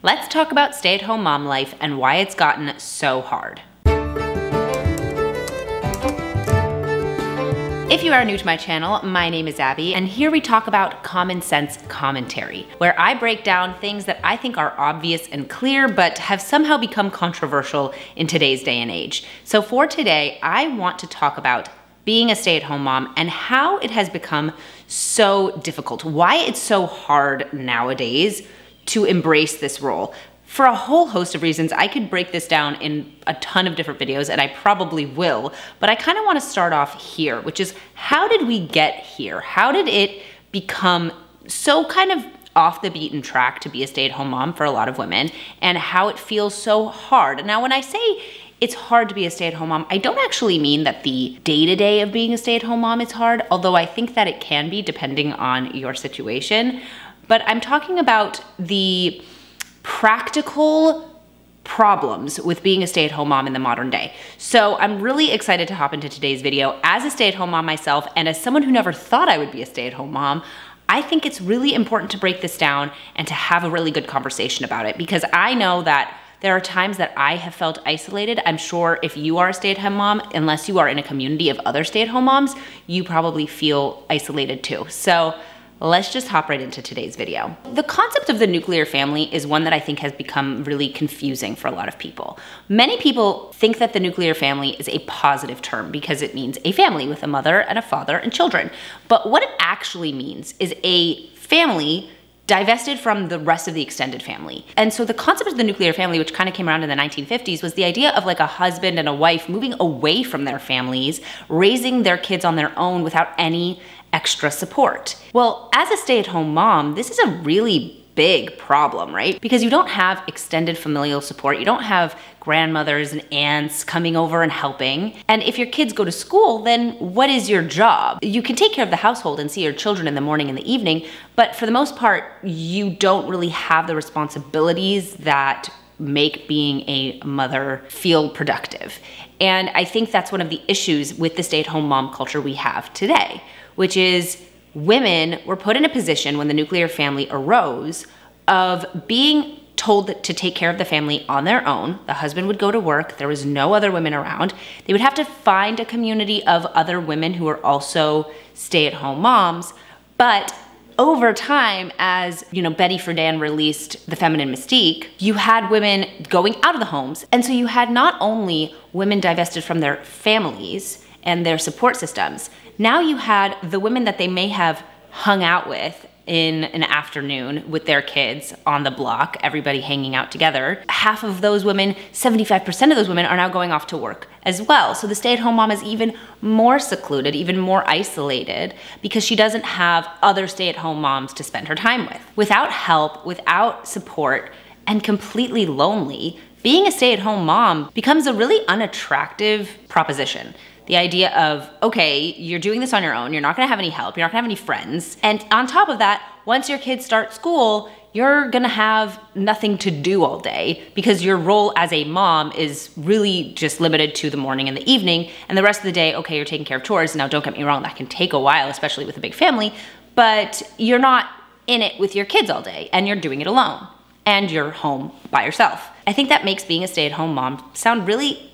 Let's talk about stay-at-home mom life and why it's gotten so hard. If you are new to my channel, my name is Abby, and here we talk about common sense commentary, where I break down things that I think are obvious and clear, but have somehow become controversial in today's day and age. So for today, I want to talk about being a stay-at-home mom and how it has become so difficult, why it's so hard nowadays to embrace this role. For a whole host of reasons, I could break this down in a ton of different videos, and I probably will, but I kind of want to start off here, which is how did we get here? How did it become so kind of off the beaten track to be a stay-at-home mom for a lot of women, and how it feels so hard? Now, when I say it's hard to be a stay-at-home mom, I don't actually mean that the day-to-day of being a stay-at-home mom is hard, although I think that it can be depending on your situation. But I'm talking about the practical problems with being a stay-at-home mom in the modern day. So I'm really excited to hop into today's video. As a stay-at-home mom myself, and as someone who never thought I would be a stay-at-home mom, I think it's really important to break this down and to have a really good conversation about it, because I know that there are times that I have felt isolated. I'm sure if you are a stay-at-home mom, unless you are in a community of other stay-at-home moms, you probably feel isolated too. So let's just hop right into today's video. The concept of the nuclear family is one that I think has become really confusing for a lot of people. Many people think that the nuclear family is a positive term because it means a family with a mother and a father and children. But what it actually means is a family divested from the rest of the extended family. And so the concept of the nuclear family, which kind of came around in the 1950s, was the idea of like a husband and a wife moving away from their families, raising their kids on their own without any extra support. Well, as a stay-at-home mom, this is a really big problem, right? Because you don't have extended familial support. You don't have grandmothers and aunts coming over and helping. And if your kids go to school, then what is your job? You can take care of the household and see your children in the morning and the evening, but for the most part, you don't really have the responsibilities that make being a mother feel productive. And I think that's one of the issues with the stay-at-home mom culture we have today, which is women were put in a position when the nuclear family arose of being told to take care of the family on their own. The husband would go to work. There was no other women around. They would have to find a community of other women who are also stay-at-home moms. But over time, as Betty Friedan released The Feminine Mystique, you had women going out of the homes. And so you had not only women divested from their families and their support systems, now you had the women that they may have hung out with in an afternoon with their kids on the block, everybody hanging out together. Half of those women, 75% of those women, are now going off to work as well. So the stay-at-home mom is even more secluded, even more isolated, because she doesn't have other stay-at-home moms to spend her time with. Without help, without support, and completely lonely, being a stay-at-home mom becomes a really unattractive proposition. The idea of, okay, you're doing this on your own, you're not gonna have any help, you're not gonna have any friends, and on top of that, once your kids start school, you're gonna have nothing to do all day because your role as a mom is really just limited to the morning and the evening, and the rest of the day, okay, you're taking care of chores. Now, don't get me wrong, that can take a while, especially with a big family, but you're not in it with your kids all day, and you're doing it alone, and you're home by yourself. I think that makes being a stay-at-home mom sound really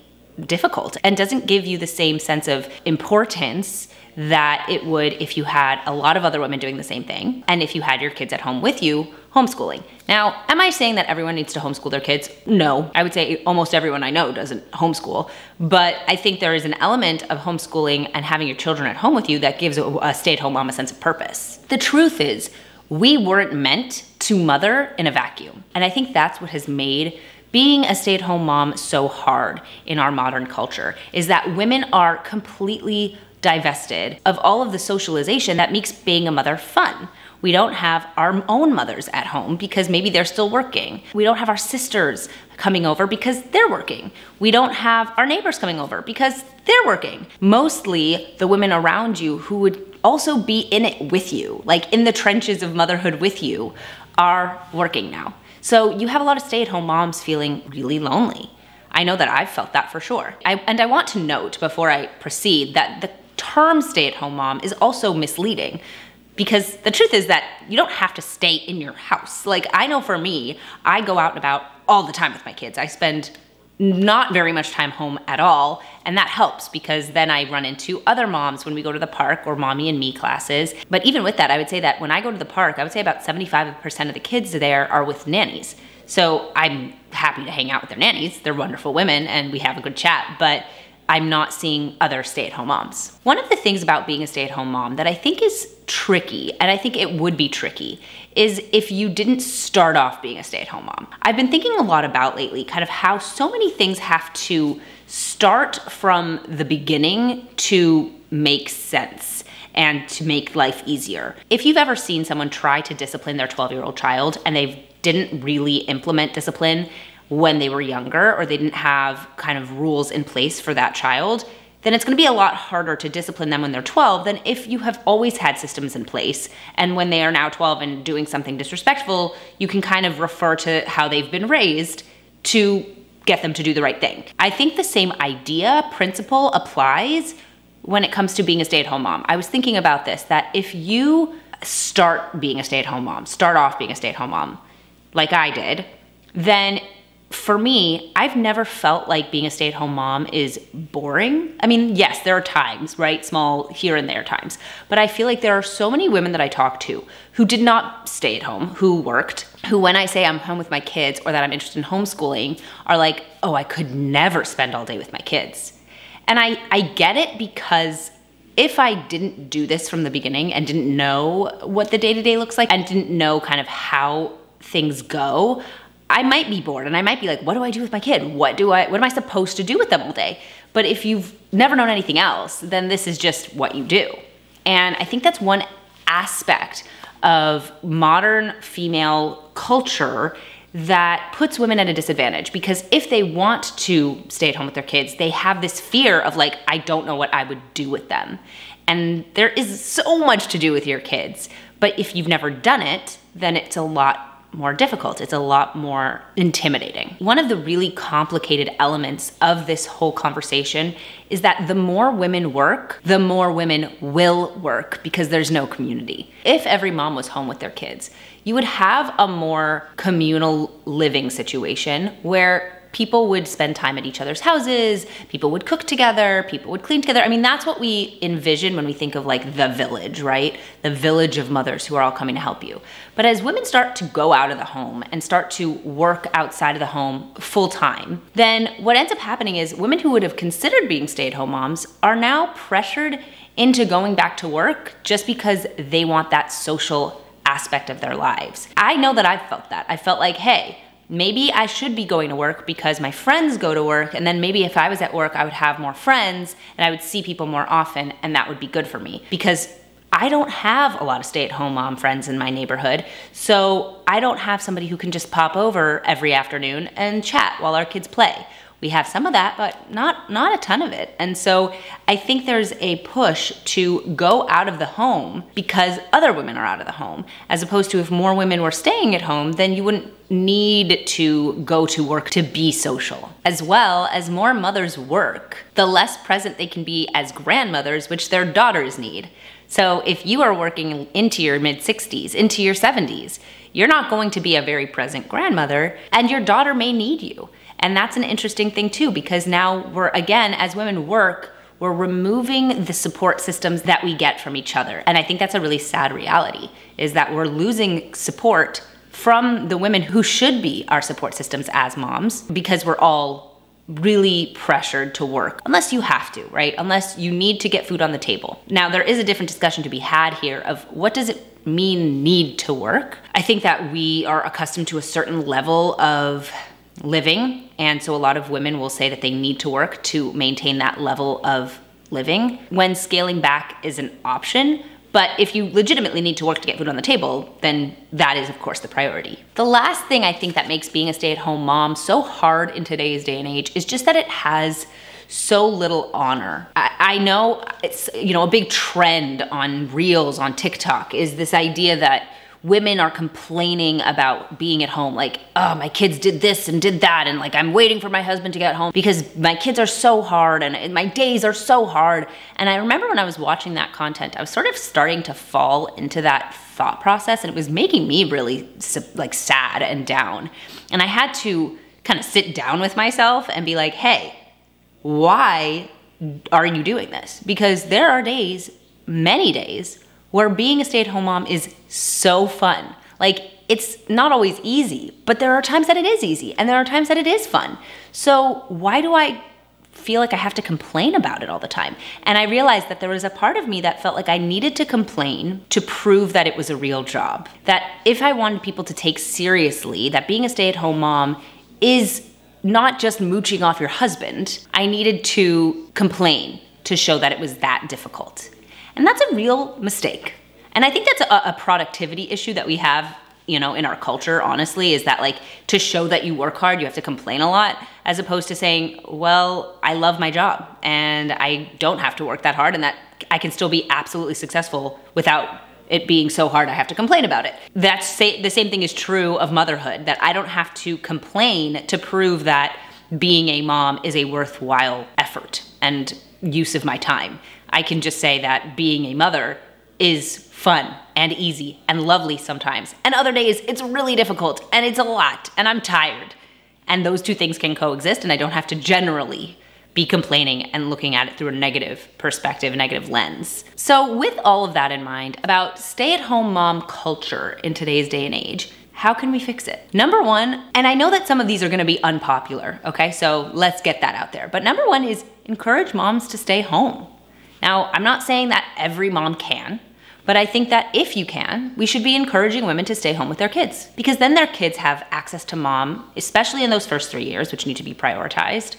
difficult and doesn't give you the same sense of importance that it would if you had a lot of other women doing the same thing and if you had your kids at home with you homeschooling. Now, am I saying that everyone needs to homeschool their kids? No, I would say almost everyone I know doesn't homeschool, but I think there is an element of homeschooling and having your children at home with you that gives a stay-at-home mom a sense of purpose. The truth is, we weren't meant to mother in a vacuum, and I think that's what has made being a stay-at-home mom so hard in our modern culture, is that women are completely divested of all of the socialization that makes being a mother fun. We don't have our own mothers at home because maybe they're still working. We don't have our sisters coming over because they're working. We don't have our neighbors coming over because they're working. Mostly the women around you who would also be in it with you, like in the trenches of motherhood with you, are working now. So you have a lot of stay-at-home moms feeling really lonely. I know that I've felt that for sure. And I want to note before I proceed that the term stay-at-home mom is also misleading. Because the truth is that you don't have to stay in your house. Like, I know for me, I go out and about all the time with my kids. I spend not very much time home at all, and that helps because then I run into other moms when we go to the park or mommy and me classes. But even with that, I would say that when I go to the park, I would say about 75% of the kids there are with nannies. So I'm happy to hang out with their nannies. They're wonderful women and we have a good chat, but I'm not seeing other stay-at-home moms. One of the things about being a stay-at-home mom that I think is tricky, and I think it would be tricky, is if you didn't start off being a stay-at-home mom. I've been thinking a lot about lately kind of how so many things have to start from the beginning to make sense and to make life easier. If you've ever seen someone try to discipline their 12-year-old child and they didn't really implement discipline when they were younger, or they didn't have kind of rules in place for that child, then it's gonna be a lot harder to discipline them when they're 12 than if you have always had systems in place. And when they are now 12 and doing something disrespectful, you can kind of refer to how they've been raised to get them to do the right thing. I think the same principle applies when it comes to being a stay-at-home mom. I was thinking about this, that if you start off being a stay-at-home mom, like I did, then for me, I've never felt like being a stay-at-home mom is boring. I mean, yes, there are times, right? Small here and there times. But I feel like there are so many women that I talk to who did not stay at home, who worked, who when I say I'm home with my kids or that I'm interested in homeschooling are like, oh, I could never spend all day with my kids. And I get it, because if I didn't do this from the beginning and didn't know what the day-to-day looks like and didn't know kind of how things go, I might be bored and I might be like, what do I do with my kid? What am I supposed to do with them all day? But if you've never known anything else, then this is just what you do. And I think that's one aspect of modern female culture that puts women at a disadvantage, because if they want to stay at home with their kids, they have this fear of like, I don't know what I would do with them. And there is so much to do with your kids. But if you've never done it, then it's a lot more difficult. It's a lot more intimidating. One of the really complicated elements of this whole conversation is that the more women work, the more women will work, because there's no community. If every mom was home with their kids, you would have a more communal living situation where people would spend time at each other's houses, people would cook together, people would clean together. I mean, that's what we envision when we think of like the village, right? The village of mothers who are all coming to help you. But as women start to go out of the home and start to work outside of the home full time, then what ends up happening is women who would have considered being stay-at-home moms are now pressured into going back to work just because they want that social aspect of their lives. I know that I've felt that. I felt like, hey, maybe I should be going to work because my friends go to work, and then maybe if I was at work, I would have more friends and I would see people more often, and that would be good for me, because I don't have a lot of stay-at-home mom friends in my neighborhood, so I don't have somebody who can just pop over every afternoon and chat while our kids play. We have some of that, but not a ton of it. And so I think there's a push to go out of the home because other women are out of the home, as opposed to if more women were staying at home, then you wouldn't need to go to work to be social. As well, as more mothers work, the less present they can be as grandmothers, which their daughters need. So if you are working into your mid-60s, into your 70s, you're not going to be a very present grandmother, and your daughter may need you. And that's an interesting thing too, because now we're, again, as women work, we're removing the support systems that we get from each other. And I think that's a really sad reality, is that we're losing support from the women who should be our support systems as moms, because we're all really pressured to work, unless you have to, right? Unless you need to get food on the table. Now, there is a different discussion to be had here of what does it mean need to work? I think that we are accustomed to a certain level of living, and so a lot of women will say that they need to work to maintain that level of living when scaling back is an option. But if you legitimately need to work to get food on the table, then that is of course the priority. The last thing I think that makes being a stay-at-home mom so hard in today's day and age is just that it has so little honor. I know it's, a big trend on Reels on TikTok is this idea that women are complaining about being at home, like, oh, my kids did this and did that, and like, I'm waiting for my husband to get home because my kids are so hard and my days are so hard. And I remember when I was watching that content, I was sort of starting to fall into that thought process, and it was making me really like sad and down. And I had to kind of sit down with myself and be like, hey, why are you doing this? Because there are days, many days, where being a stay-at-home mom is so fun. Like, it's not always easy, but there are times that it is easy, and there are times that it is fun. So why do I feel like I have to complain about it all the time? And I realized that there was a part of me that felt like I needed to complain to prove that it was a real job. That if I wanted people to take seriously that being a stay-at-home mom is not just mooching off your husband, I needed to complain to show that it was that difficult. And that's a real mistake. And I think that's a productivity issue that we have, you know, in our culture, honestly, is that like, to show that you work hard, you have to complain a lot, as opposed to saying, well, I love my job and I don't have to work that hard, and that I can still be absolutely successful without it being so hard I have to complain about it. The same thing is true of motherhood, that I don't have to complain to prove that being a mom is a worthwhile effort and use of my time. I can just say that being a mother is fun and easy and lovely sometimes. And other days it's really difficult and it's a lot and I'm tired. And those two things can coexist, and I don't have to generally be complaining and looking at it through a negative perspective, a negative lens. So with all of that in mind, about stay-at-home mom culture in today's day and age, how can we fix it? Number one, and I know that some of these are gonna be unpopular, okay? So let's get that out there. But number one is encourage moms to stay home. Now, I'm not saying that every mom can, but I think that if you can, we should be encouraging women to stay home with their kids, because then their kids have access to mom, especially in those first 3 years, which need to be prioritized.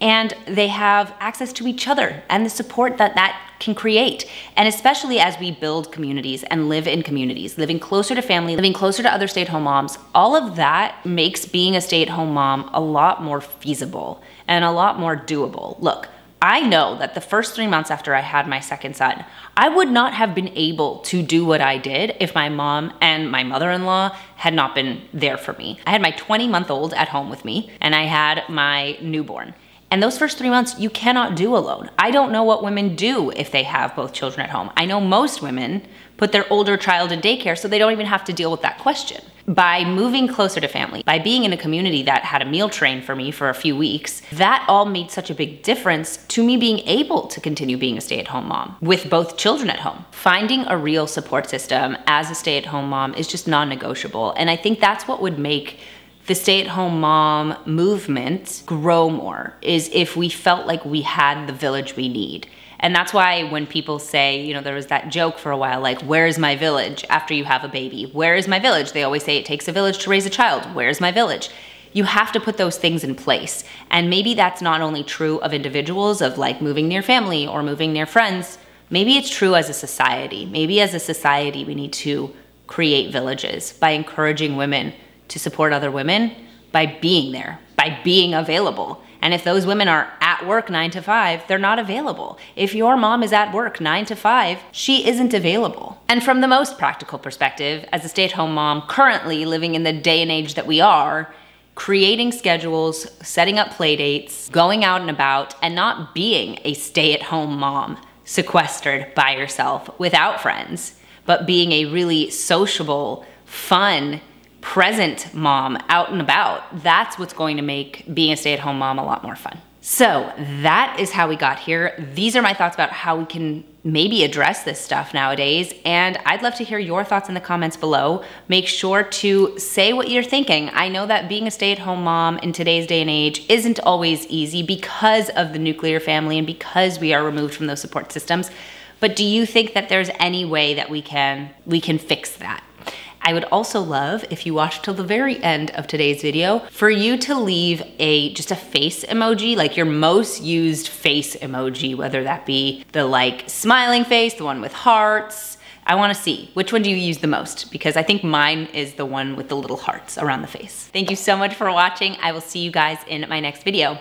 And they have access to each other and the support that that can create. And especially as we build communities and live in communities, living closer to family, living closer to other stay-at-home moms, all of that makes being a stay-at-home mom a lot more feasible and a lot more doable. Look, I know that the first 3 months after I had my second son, I would not have been able to do what I did if my mom and my mother-in-law had not been there for me. I had my 20-month-old at home with me, and I had my newborn. And those first 3 months, you cannot do alone. I don't know what women do if they have both children at home. I know most women put their older child in daycare so they don't even have to deal with that question. By moving closer to family, by being in a community that had a meal train for me for a few weeks, that all made such a big difference to me being able to continue being a stay-at-home mom with both children at home. Finding a real support system as a stay-at-home mom is just non-negotiable. And I think that's what would make the stay-at-home mom movement grow more, is if we felt like we had the village we need. And that's why when people say, you know, there was that joke for a while, like, where's my village after you have a baby? Where is my village? They always say it takes a village to raise a child. Where's my village? You have to put those things in place. And maybe that's not only true of individuals, of like moving near family or moving near friends. Maybe it's true as a society. Maybe as a society, we need to create villages by encouraging women to support other women by being there, by being available. And if those women are at work 9 to 5, they're not available. If your mom is at work 9 to 5, she isn't available. And from the most practical perspective, as a stay-at-home mom currently living in the day and age that we are, creating schedules, setting up play dates, going out and about, and not being a stay-at-home mom sequestered by yourself without friends, but being a really sociable, fun, present mom out and about, that's what's going to make being a stay-at-home mom a lot more fun. So that is how we got here. These are my thoughts about how we can maybe address this stuff nowadays, and I'd love to hear your thoughts in the comments below. Make sure to say what you're thinking. I know that being a stay-at-home mom in today's day and age isn't always easy because of the nuclear family and because we are removed from those support systems, but do you think that there's any way that we can fix that? I would also love, if you watch till the very end of today's video, for you to leave just a face emoji, like your most used face emoji, whether that be the like smiling face, the one with hearts. I wanna see, which one do you use the most? Because I think mine is the one with the little hearts around the face. Thank you so much for watching. I will see you guys in my next video.